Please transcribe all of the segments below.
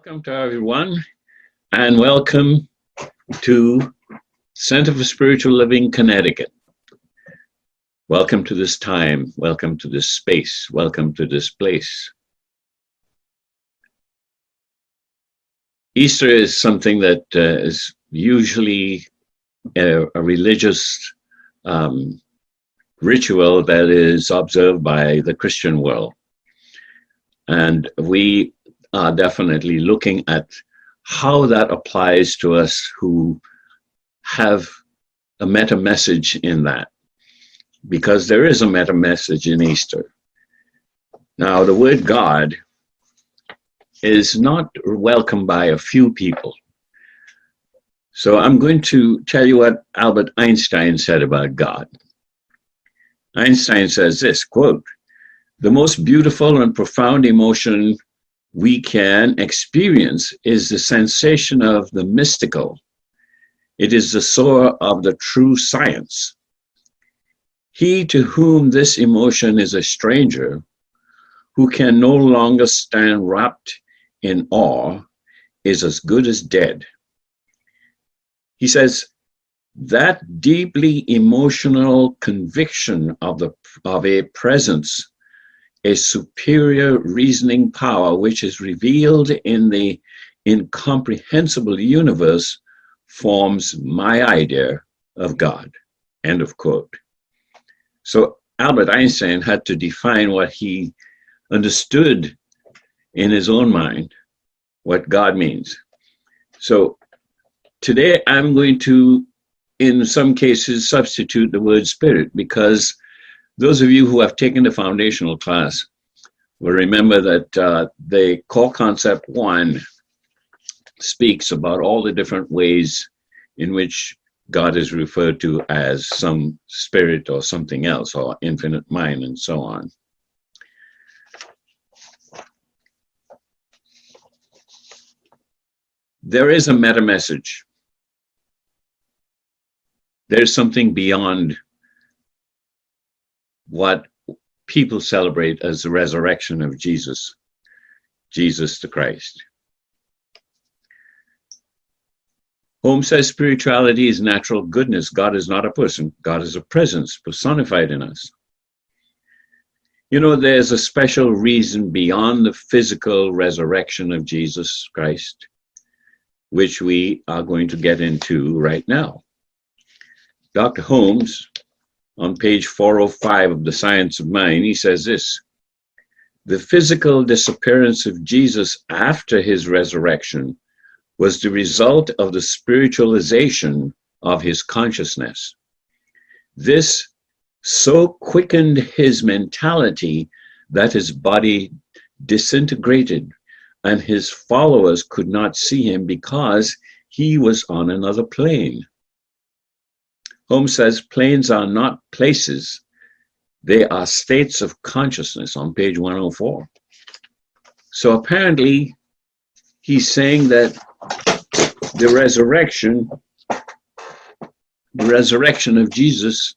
Welcome to everyone, and welcome to Center for Spiritual Living, Connecticut. Welcome to this time, welcome to this space, welcome to this place. Easter is something that is usually a religious ritual that is observed by the Christian world. And we are definitely looking at how that applies to us who have a meta message in that, because there is a meta message in Easter. Now, the word God is not welcome by a few people. So I'm going to tell you what Albert Einstein said about God. Einstein says this, quote, "The most beautiful and profound emotion we can experience is the sensation of the mystical. It is the soar of the true science. He to whom this emotion is a stranger, who can no longer stand wrapped in awe, is as good as dead." He says, that deeply emotional conviction of a presence, a superior reasoning power which is revealed in the incomprehensible universe, forms my idea of God. End of quote. So Albert Einstein had to define what he understood in his own mind, what God means. So today I'm going to, in some cases, substitute the word spirit, because those of you who have taken the foundational class will remember that the core concept 1 speaks about all the different ways in which God is referred to as some spirit or something else, or infinite mind, and so on. There is a meta message. There's something beyond what people celebrate as the resurrection of Jesus the Christ. Holmes says spirituality is natural goodness. God is not a person. God is a presence personified in us. You know, there's a special reason beyond the physical resurrection of Jesus Christ, which we are going to get into right now. Dr. Holmes, on page 405 of The Science of Mind, he says this: the physical disappearance of Jesus after his resurrection was the result of the spiritualization of his consciousness. This so quickened his mentality that his body disintegrated and his followers could not see him because he was on another plane. Holmes says planes are not places, they are states of consciousness, on page 104. So apparently he's saying that the resurrection of Jesus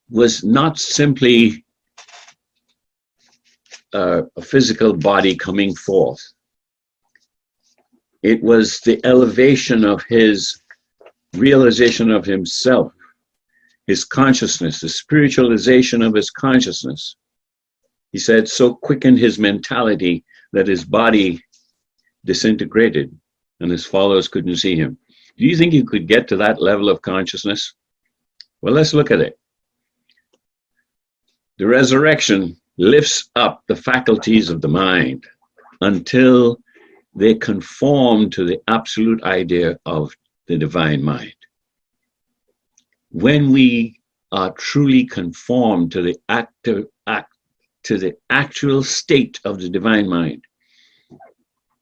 was not simply a physical body coming forth. It was the elevation of his realization of himself, his consciousness, the spiritualization of his consciousness. He said, so quickened his mentality that his body disintegrated and his followers couldn't see him. Do you think you could get to that level of consciousness? Well, let's look at it. The resurrection lifts up the faculties of the mind until they conform to the absolute idea of the divine mind. When we are truly conformed to the actual state of the divine mind,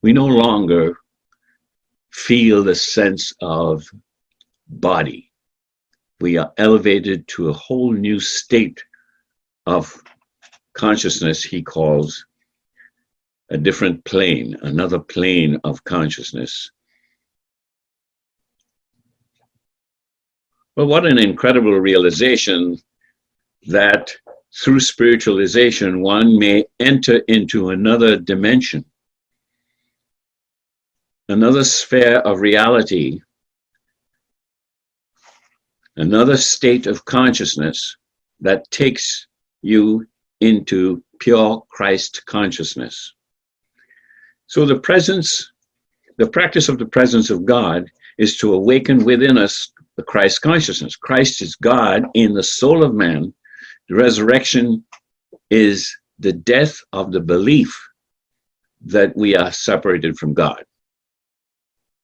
we no longer feel the sense of body. We are elevated to a whole new state of consciousness he calls a different plane, another plane of consciousness. Well, what an incredible realization that through spiritualization, one may enter into another dimension. another sphere of reality, another state of consciousness that takes you into pure Christ consciousness. So the practice of the presence of God is to awaken within us the Christ consciousness. Christ is God in the soul of man. The resurrection is the death of the belief that we are separated from God.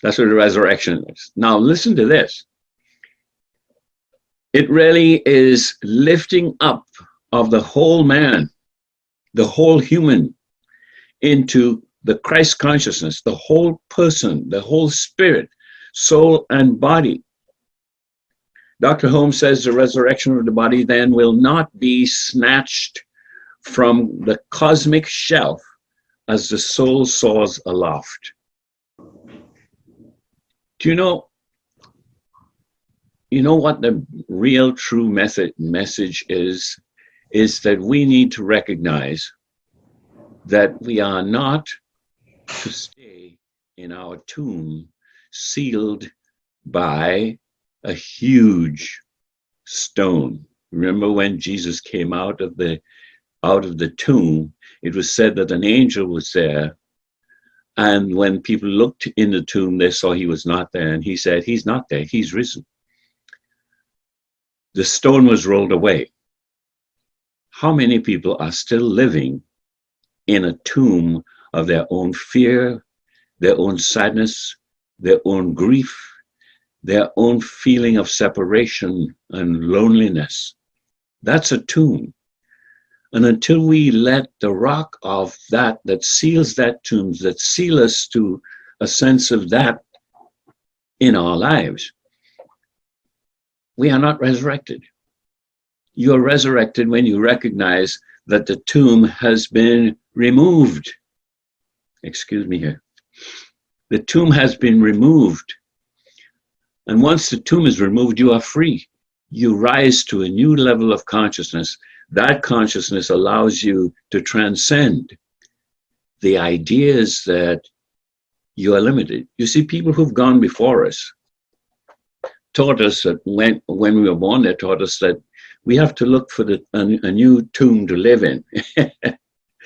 That's what the resurrection is. Now listen to this. It really is lifting up of the whole man, the whole human, into the Christ consciousness, the whole person, the whole spirit, soul, and body. Dr. Holmes says the resurrection of the body then will not be snatched from the cosmic shelf as the soul soars aloft. Do you know what the real true message is that we need to recognize that we are not to stay in our tomb sealed by a huge stone. Remember when Jesus came out of the tomb, it was said that an angel was there, and when people looked in the tomb, they saw he was not there, and he said, he's not there, he's risen. The stone was rolled away. How many people are still living in a tomb of their own fear, their own sadness, their own grief, their own feeling of separation and loneliness? That's a tomb. And until we let the rock of that seals that tomb, that seal us to a sense of that in our lives, we are not resurrected. You are resurrected when you recognize that the tomb has been removed. Excuse me here. The tomb has been removed. And once the tomb is removed, you are free. You rise to a new level of consciousness. That consciousness allows you to transcend the ideas that you are limited. You see, people who've gone before us taught us that when we were born, they taught us that we have to look for a new tomb to live in.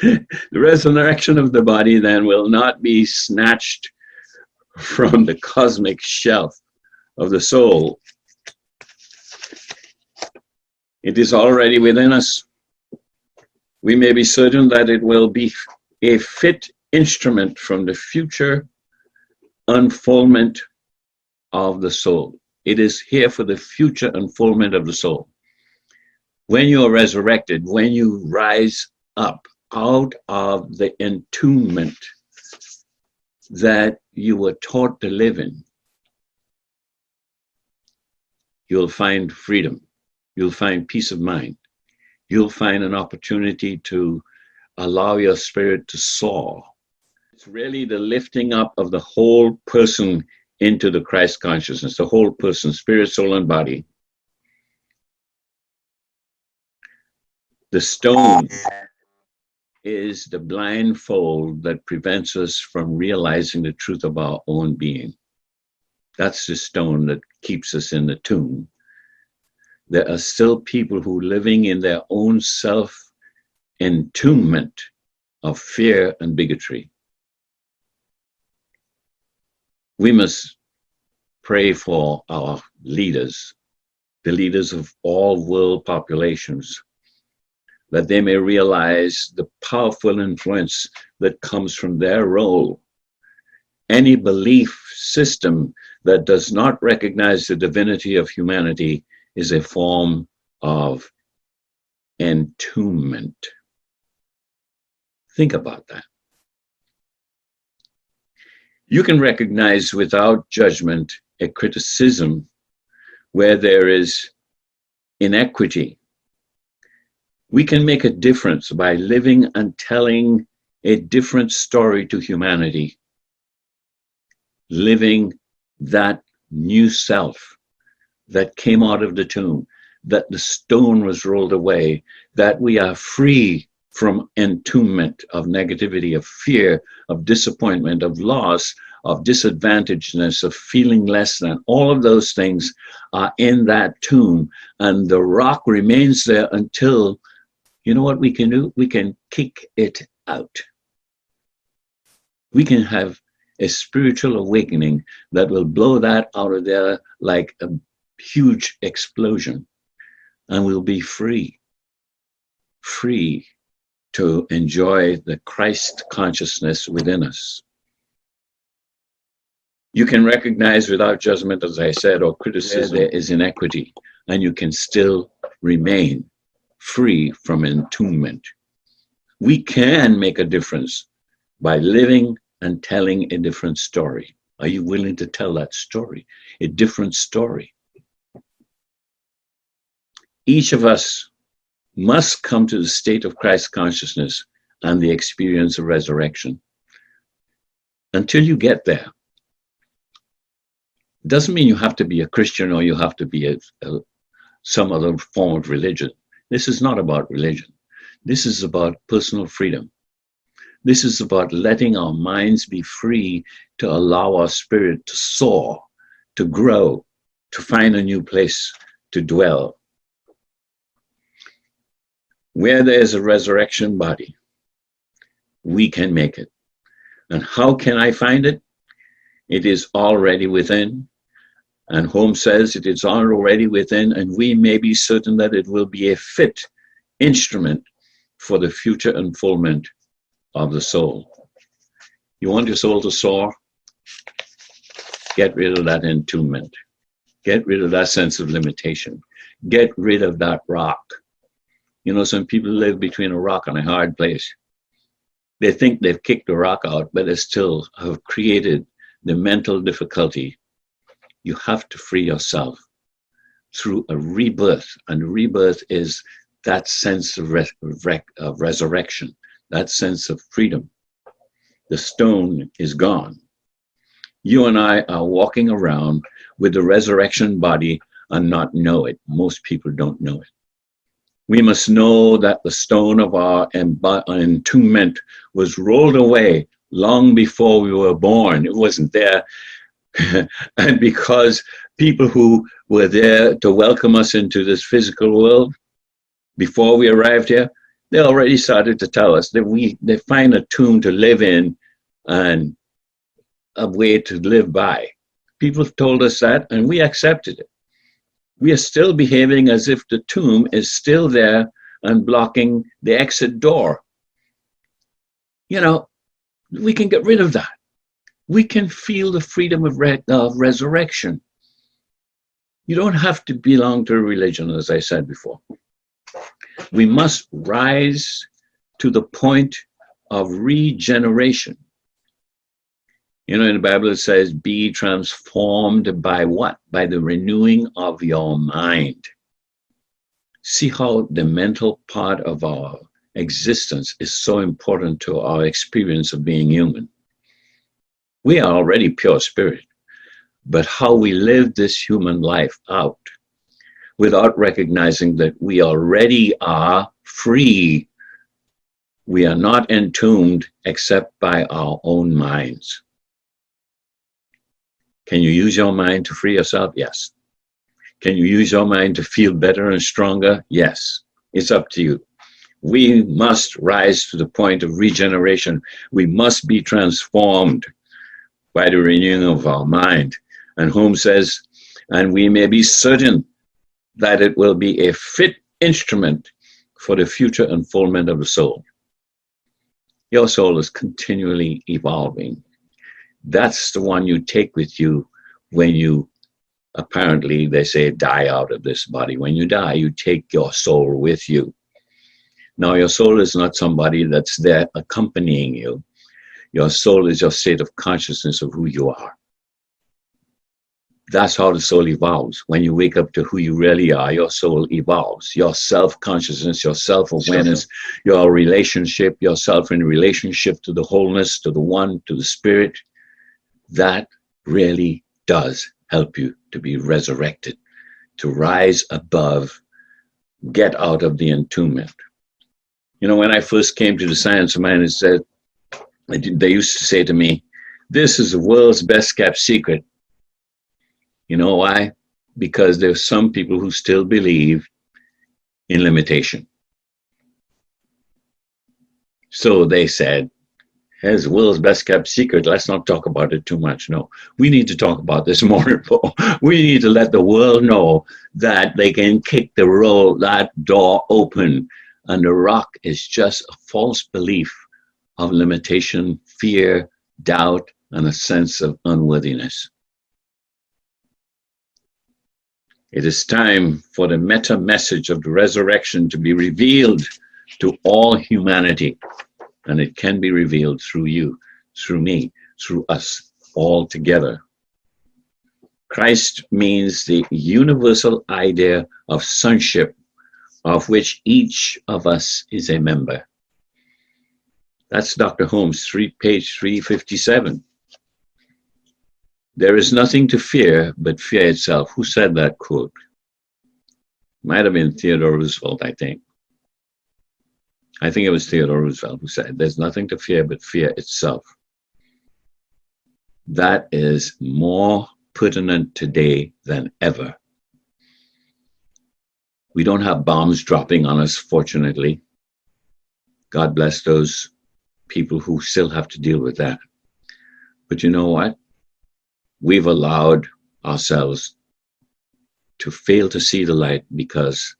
The resurrection of the body then will not be snatched from the cosmic shelf of the soul. It is already within us. We may be certain that it will be a fit instrument from the future unfoldment of the soul. It is here for the future unfoldment of the soul. When you are resurrected, when you rise up out of the entombment that you were taught to live in, you'll find freedom. You'll find peace of mind. You'll find an opportunity to allow your spirit to soar. It's really the lifting up of the whole person into the Christ consciousness, the whole person, spirit, soul, and body. The stone is the blindfold that prevents us from realizing the truth of our own being. That's the stone that keeps us in the tomb. There are still people who are living in their own self-entombment of fear and bigotry. We must pray for our leaders, the leaders of all world populations, that they may realize the powerful influence that comes from their role. Any belief system that does not recognize the divinity of humanity is a form of entombment. Think about that. You can recognize without judgment a criticism where there is inequity. We can make a difference by living and telling a different story to humanity, living that new self that came out of the tomb, that the stone was rolled away, that we are free from entombment of negativity, of fear, of disappointment, of loss, of disadvantagedness, of feeling less than. All of those things are in that tomb, and the rock remains there until, you know what we can do? We can kick it out. We can have a spiritual awakening that will blow that out of there like a huge explosion, and we'll be free to enjoy the Christ consciousness within us. You can recognize without judgment, as I said, or criticism, there is inequity, and you can still remain free from entombment. We can make a difference by living and telling a different story. Are you willing to tell that story? A different story. Each of us must come to the state of Christ consciousness and the experience of resurrection. Until you get there, it doesn't mean you have to be a Christian or you have to be some other form of religion. This is not about religion. This is about personal freedom. This is about letting our minds be free to allow our spirit to soar, to grow, to find a new place to dwell. Where there's a resurrection body, we can make it. And how can I find it? It is already within. And Holmes says it is already within, and we may be certain that it will be a fit instrument for the future unfoldment of the soul. You want your soul to soar? Get rid of that entombment. Get rid of that sense of limitation. Get rid of that rock. You know, some people live between a rock and a hard place. They think they've kicked the rock out, but they still have created the mental difficulty. You have to free yourself through a rebirth, and rebirth is that sense of resurrection, that sense of freedom. The stone is gone. You and I are walking around with the resurrection body and not know it. Most people don't know it. We must know that the stone of our entombment was rolled away long before we were born. It wasn't there. And because people who were there to welcome us into this physical world, before we arrived here, they already started to tell us that they find a tomb to live in and a way to live by. People told us that, and we accepted it. We are still behaving as if the tomb is still there and blocking the exit door. You know, we can get rid of that. We can feel the freedom of resurrection. You don't have to belong to a religion, as I said before. We must rise to the point of regeneration. You know, in the Bible it says, be transformed by what? By the renewing of your mind. See how the mental part of our existence is so important to our experience of being human. We are already pure spirit, but how we live this human life out without recognizing that we already are free. We are not entombed except by our own minds. Can you use your mind to free yourself? Yes. Can you use your mind to feel better and stronger? Yes. It's up to you. We must rise to the point of regeneration. We must be transformed by the renewing of our mind. And Holmes says, and we may be certain that it will be a fit instrument for the future unfoldment of the soul. Your soul is continually evolving. That's the one you take with you when you, apparently, they say, die out of this body. When you die, you take your soul with you. Now, your soul is not somebody that's there accompanying you. Your soul is your state of consciousness of who you are. That's how the soul evolves. When you wake up to who you really are, your soul evolves. Your self-consciousness, your self-awareness, your relationship, yourself in relationship to the wholeness, to the one, to the spirit, that really does help you to be resurrected, to rise above, get out of the entombment. You know, when I first came to the science of mind, they used to say to me This is the world's best kept secret. You know why? Because there's some people who still believe in limitation. So they said, here's the world's best kept secret. Let's not talk about it too much. No, we need to talk about this more. We need to let the world know that they can kick that door open. And the rock is just a false belief of limitation, fear, doubt, and a sense of unworthiness. It is time for the meta message of the resurrection to be revealed to all humanity. And it can be revealed through you, through me, through us, all together. Christ means the universal idea of sonship, of which each of us is a member. That's Dr. Holmes, page 357. There is nothing to fear but fear itself. Who said that quote? Might have been Theodore Roosevelt, I think. I think it was Theodore Roosevelt who said, there's nothing to fear but fear itself. That is more pertinent today than ever. We don't have bombs dropping on us, fortunately. God bless those people who still have to deal with that. But you know what? We've allowed ourselves to fail to see the light because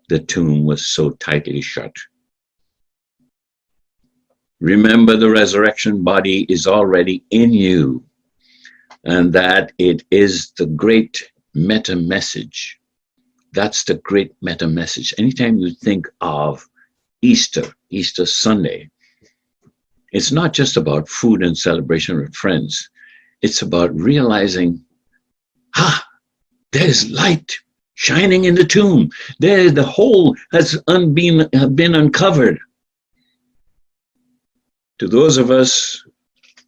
the tomb was so tightly shut. Remember, the resurrection body is already in you, and that it is the great meta message. That's the great meta message. Anytime you think of Easter Sunday, it's not just about food and celebration with friends. It's about realizing, there's light shining in the tomb. There, the hole has been uncovered. To those of us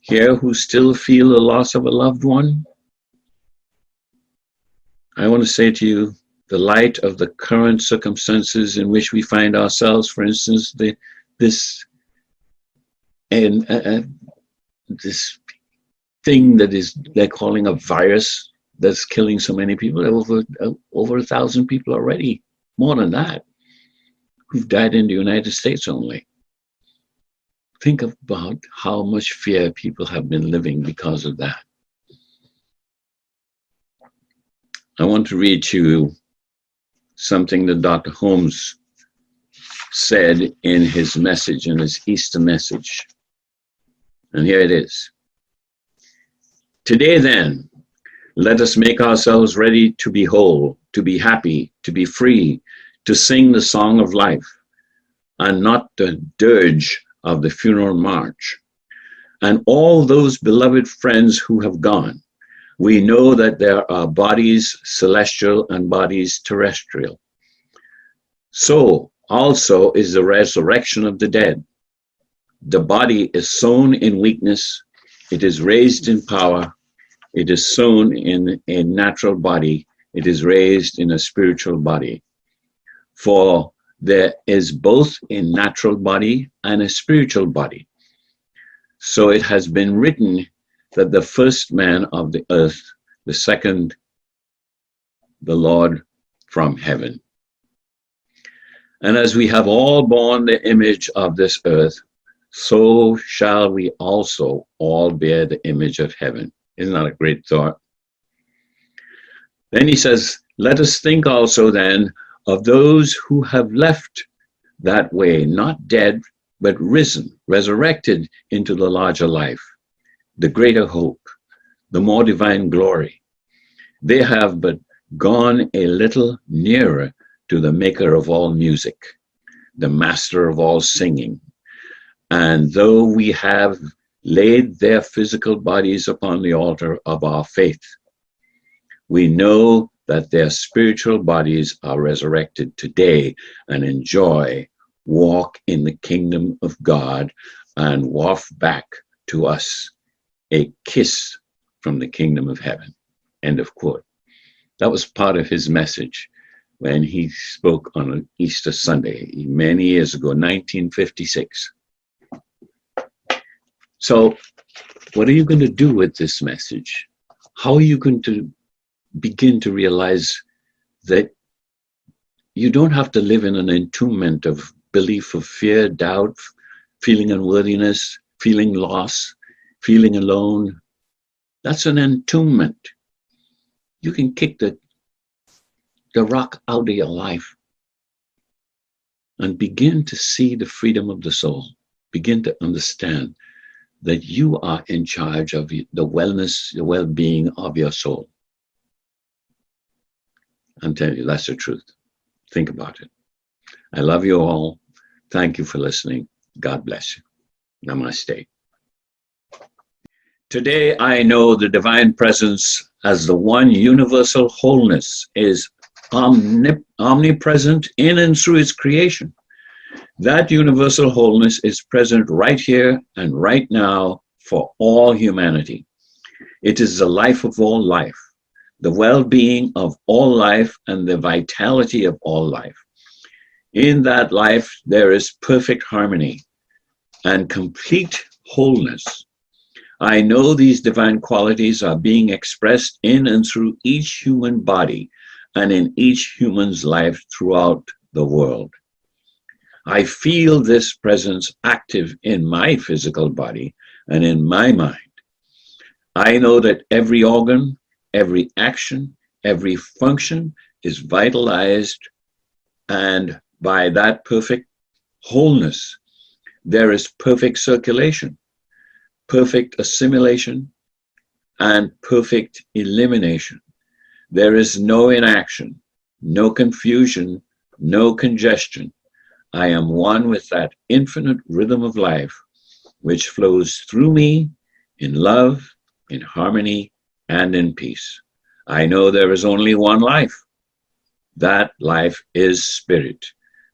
here who still feel the loss of a loved one, I want to say to you, the light of the current circumstances in which we find ourselves, for instance, this thing that is they're calling a virus that's killing so many people, over 1,000 people already, more than that, who've died in the United States only. Think about how much fear people have been living because of that. I want to read to you something that Dr. Holmes said in his message, in his Easter message. And here it is. Today then, let us make ourselves ready to be whole, to be happy, to be free, to sing the song of life, and not the dirge of the funeral march. And all those beloved friends who have gone, we know that there are bodies celestial and bodies terrestrial. So also is the resurrection of the dead. The body is sown in weakness, it is raised in power, it is sown in a natural body, it is raised in a spiritual body. For there is both a natural body and a spiritual body. So it has been written that the first man of the earth, the second, the Lord from heaven. And as we have all borne the image of this earth, so shall we also all bear the image of heaven. Isn't that a great thought? Then he says, let us think also then of those who have left that way, not dead, but risen, resurrected into the larger life, the greater hope, the more divine glory. They have but gone a little nearer to the maker of all music, the master of all singing. And though we have laid their physical bodies upon the altar of our faith, we know that their spiritual bodies are resurrected today and enjoy, walk in the kingdom of God, and waft back to us a kiss from the kingdom of heaven. End of quote. That was part of his message when he spoke on an Easter Sunday many years ago, 1956. So What are you going to do with this message? How are you going to begin to realize that you don't have to live in an entombment of belief, of fear, doubt, feeling unworthiness, feeling lost, feeling alone? That's an entombment. You can kick the rock out of your life and begin to see the freedom of the soul. Begin to understand that you are in charge of the wellness, the well-being of your soul. I'm telling you, that's the truth. Think about it. I love you all. Thank you for listening. God bless you. Namaste. Today, I know the divine presence as the one universal wholeness is omnipresent in and through its creation. That universal wholeness is present right here and right now for all humanity. It is the life of all life, the well-being of all life, and the vitality of all life. In that life, there is perfect harmony and complete wholeness. I know these divine qualities are being expressed in and through each human body and in each human's life throughout the world. I feel this presence active in my physical body and in my mind. I know that every organ, every action, every function is vitalized, and by that perfect wholeness, there is perfect circulation, perfect assimilation, and perfect elimination. There is no inaction, no confusion, no congestion. I am one with that infinite rhythm of life, which flows through me in love, in harmony, and in peace. I know there is only one life. That life is spirit.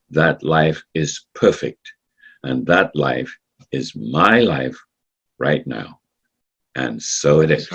That life is perfect. And that life is my life right now. And so it is.